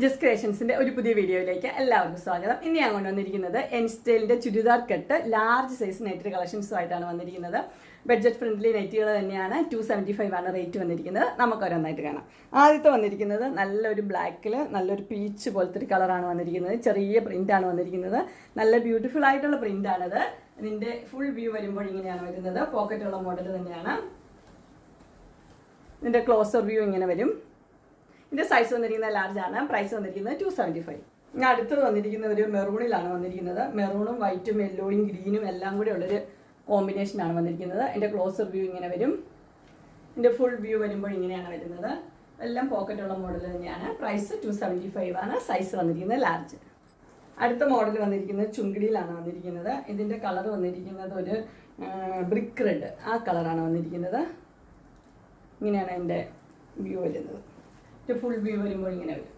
Just ക്രിയേഷൻസിന്റെ ഒരു പുതിയ വീഡിയോയിലേക്ക് എല്ലാവർക്കും സ്വാഗതം. ഇന്ന് ഞാൻ കൊണ്ടുവന്നിരിക്കുന്നത് എൻസ്റ്റൈലിന്റെ churidar cut large size net കളക്ഷൻസുമായിട്ടാണ് വന്നിരിക്കുന്നത്. ബഡ്ജറ്റ് ഫ്രണ്ട്ലി നെറ്റുകൾ തന്നെയാണ്. 275 ആണ് റേറ്റ് വന്നിരിക്കുന്നത്. നമുക്ക് ഓരോന്നായിട്ട് കാണാം. ആദ്യത്തെ വന്നിരിക്കുന്നത് നല്ലൊരു ബ്ലാക്കിൽ നല്ലൊരു പീച്ച് പോലത്തെ ഒരു കളറാണ് വന്നിരിക്കുന്നത്. ചെറിയ പ്രിന്റാണ് വന്നിരിക്കുന്നത്. നല്ല ബ്യൂട്ടിഫുൾ ആയിട്ടുള്ള പ്രിന്റാണിത്. ഇതിന്റെ ഫുൾ വ്യൂ വരുമ്പോൾ ഇങ്ങനെയാണ് വരുന്നത്. പോക്കറ്റുള്ള മോഡൽ തന്നെയാണ്. ഇതിന്റെ ക്ലോസർ വ്യൂ ഇങ്ങനെ വരും. ഇതിന്റെ സൈസ് വന്നിരിക്കുന്നത് ലാർജ് ആണ്. പ്രൈസ് വന്നിരിക്കുന്നത് 275. ഞാൻ അടുത്തത് വന്നിരിക്കുന്ന ഒരു മെറൂണിലാണ് വന്നിരിക്കുന്നത്. മെറൂണും വൈറ്റും യെല്ലോയും ഗ്രീനും എല്ലാം കൂടെ ഉള്ളൊരു കോമ്പിനേഷനാണ് വന്നിരിക്കുന്നത്. ഇതിന്റെ ക്ലോസർ വ്യൂ ഇങ്ങനെ വരും. ഇതിന്റെ ഫുൾ വ്യൂ വരുമ്പോൾ ഇങ്ങനെയാണ് വരുന്നത്. എല്ലാം പോക്കറ്റുള്ള മോഡൽ തന്നെയാണ്. പ്രൈസ് 275 ആണ്. സൈസ് വന്നിരിക്കുന്നത് ലാർജ്. അടുത്ത മോഡൽ വന്നിരിക്കുന്നത് ചുങ്കിടിയിലാണ് വന്നിരിക്കുന്നത്. ഇതിന്റെ കളർ വന്നിരിക്കുന്നത് ഒരു ബ്രിക്ക് റെഡ്, ആ കളറാണ് വന്നിരിക്കുന്നത്. ഇങ്ങനെയാണ് അതിന്റെ വ്യൂ വരുന്നത്. ഫുൾ വ്യൂ വരുമ്പോൾ ഇങ്ങനെ വരും.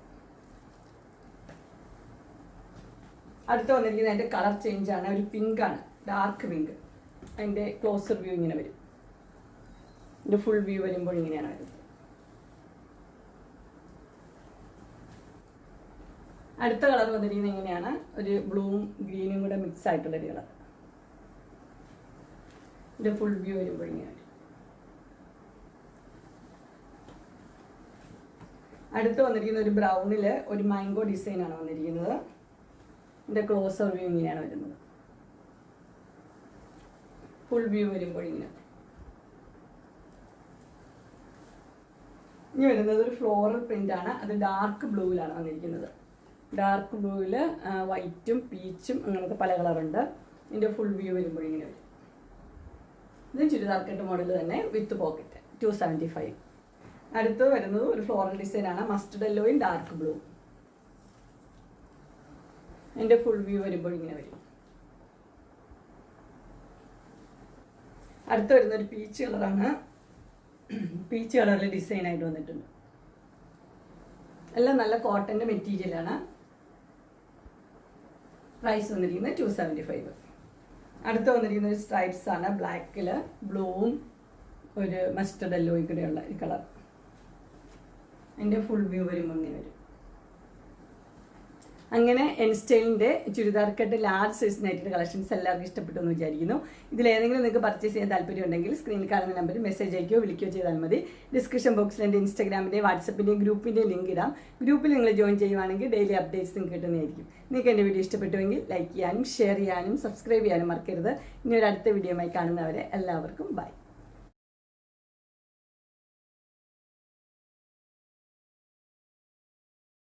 അടുത്ത് വന്നിരിക്കുന്നത് അതിന്റെ കളർ ചേഞ്ച് ആണ്. ഒരു പിങ്ക് ആണ്, ഡാർക്ക് പിങ്ക്. അതിന്റെ ക്ലോസർ വ്യൂ ഇങ്ങനെ വരും. ഇതിന്റെ ഫുൾ വ്യൂ വരുമ്പോൾ ഇങ്ങനെയാണ് വരുന്നത്. അടുത്ത കളർ വന്നിരിക്കുന്നത് ഇങ്ങനെയാണ്. ഒരു ബ്ലൂവും ഗ്രീനും കൂടെ മിക്സ് ആയിട്ടുള്ളൊരു കളർ. ഇതിന്റെ ഫുൾ വ്യൂ വരുമ്പോൾ ഇങ്ങനെ. അടുത്ത് വന്നിരിക്കുന്ന ഒരു ബ്രൗണില് ഒരു മാംഗോ ഡിസൈൻ ആണ് വന്നിരിക്കുന്നത്. ഇതിന്റെ ക്ലോസർ വ്യൂ ഇങ്ങനെയാണ് വരുന്നത്. ഫുൾ വ്യൂ വരുമ്പോൾ ഇങ്ങനെ. ഇനി വരുന്നത് ഒരു ഫ്ലോറൽ പ്രിന്റ് ആണ്. അത് ഡാർക്ക് ബ്ലൂവിലാണ് വന്നിരിക്കുന്നത്. ഡാർക്ക് ബ്ലൂവില് വൈറ്റും പീച്ചും അങ്ങനത്തെ പല കളറുണ്ട്. ഇതിന്റെ ഫുൾ വ്യൂ വരുമ്പോൾ ഇങ്ങനെ വരും. ഇത് ചുരിദാർ കട്ട് മോഡൽ തന്നെ വിത്ത് പോക്കറ്റ്. 275. അടുത്ത് വരുന്നത് ഒരു ഫ്ലോറൽ ഡിസൈൻ ആണ്. മസ്റ്റർഡ് യെല്ലോയും ഡാർക്ക് ബ്ലൂ. എൻ്റെ ഫുൾ വ്യൂ വരുമ്പോൾ ഇങ്ങനെ വരും. അടുത്ത് വരുന്ന ഒരു പീച്ച് കളറാണ്. പീച്ച് കളറിൽ ഡിസൈൻ ആയിട്ട് വന്നിട്ടുണ്ട്. എല്ലാം നല്ല കോട്ടന്റെ മെറ്റീരിയലാണ്. പ്രൈസ് വന്നിരിക്കുന്നത് 275. അടുത്ത് വന്നിരിക്കുന്ന ഒരു സ്ട്രൈപ്സ് ആണ്. ബ്ലാക്കില് ബ്ലൂവും ഒരു മസ്റ്റർഡ് യെല്ലോയും കൂടെയുള്ള ഒരു കളർ. അതിൻ്റെ ഫുൾ വ്യൂ വരുമ്പോൾ ഇങ്ങനെ വരും. അങ്ങനെ എൻസ്റ്റൈലിൻ്റെ ചുരിദാർ കട്ട് ലാർജ് സൈസ് നൈറ്റിൻ്റെ കളക്ഷൻസ് എല്ലാവർക്കും ഇഷ്ടപ്പെട്ടു എന്ന് വിചാരിക്കുന്നു. ഇതിലേതെങ്കിലും നിങ്ങൾക്ക് പർച്ചേസ് ചെയ്യാൻ താല്പര്യം ഉണ്ടെങ്കിൽ സ്ക്രീനിൽ കാണുന്ന നമ്പറിൽ മെസ്സേജ് അയക്കുകയോ വിളിക്കുകയോ ചെയ്താൽ മതി. ഡിസ്ക്രിപ്ഷൻ ബോക്സിൽ എൻ്റെ ഇൻസ്റ്റാഗ്രാമിൻ്റെയും വാട്സപ്പിൻ്റെയും ഗ്രൂപ്പിൻ്റെയും ലിങ്ക് ഇടാം. ഗ്രൂപ്പിൽ നിങ്ങൾ ജോയിൻ ചെയ്യുവാണെങ്കിൽ ഡെയിലി അപ്ഡേറ്റ്സ് നിങ്ങൾക്ക് കിട്ടുന്നതായിരിക്കും. നിങ്ങൾക്ക് എൻ്റെ വീഡിയോ ഇഷ്ടപ്പെട്ടുവെങ്കിൽ ലൈക്ക് ചെയ്യാനും ഷെയർ ചെയ്യാനും സബ്സ്ക്രൈബ് ചെയ്യാനും മറക്കരുത്. ഇനി ഒരു അടുത്ത വീഡിയോയുമായി കാണുന്നവരെ എല്ലാവർക്കും ബൈ.